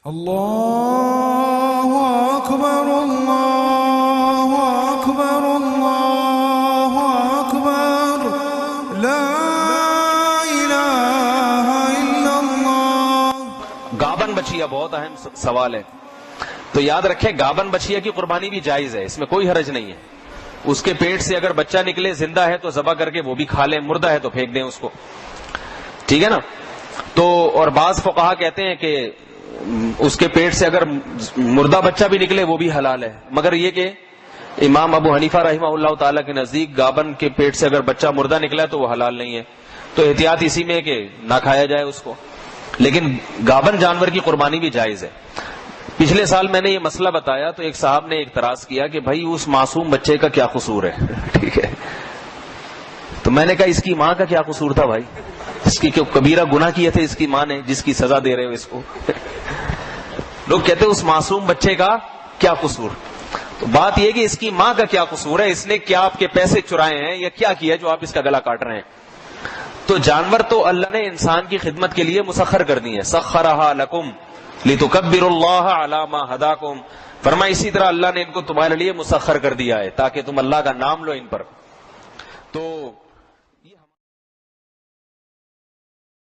اللہ اکبر اللہ اکبر اللہ اکبر لا الہ الا اللہ۔ گابن بچیا بہت اہم سوال ہے، تو یاد رکھیں گابن بچیا کی قربانی بھی جائز ہے، اس میں کوئی حرج نہیں ہے۔ اس کے پیٹ سے اگر بچہ نکلے زندہ ہے تو ذبح کر کے وہ بھی کھا لیں، مردہ ہے تو پھینک دیں اس کو، ٹھیک ہے نا۔ تو اور بعض فقہا کہتے ہیں کہ اس کے پیٹ سے اگر مردہ بچہ بھی نکلے وہ بھی حلال ہے، مگر یہ کہ امام ابو حنیفہ رحمہ اللہ تعالیٰ کے نزدیک گابن کے پیٹ سے اگر بچہ مردہ نکلا تو وہ حلال نہیں ہے، تو احتیاط اسی میں کہ نہ کھایا جائے اس کو، لیکن گابن جانور کی قربانی بھی جائز ہے۔ پچھلے سال میں نے یہ مسئلہ بتایا تو ایک صاحب نے اعتراض کیا کہ بھائی اس معصوم بچے کا کیا قصور ہے، ٹھیک ہے، تو میں نے کہا اس کی ماں کا کیا قصور تھا بھائی، اس کی کیوں کبیرہ گناہ کیے تھے اس کی ماں نے جس کی سزا دے رہے ہو اس کو۔ لوگ کہتے ہیں اس معصوم بچے کا کیا قصور، تو بات یہ کہ اس کی ماں کا کیا قصور ہے، اس نے کیا آپ کے پیسے چرائے ہیں یا کیا کیا جو آپ اس کا گلا کاٹ رہے ہیں۔ تو جانور تو اللہ نے انسان کی خدمت کے لیے مسخر کر دی ہے، سخرھا لکم لتکبروا اللہ علی ما ھداکم، فرمایا اسی طرح اللہ نے ان کو تمہارے لیے مسخر کر دیا ہے تاکہ تم اللہ کا نام لو ان پر۔ تو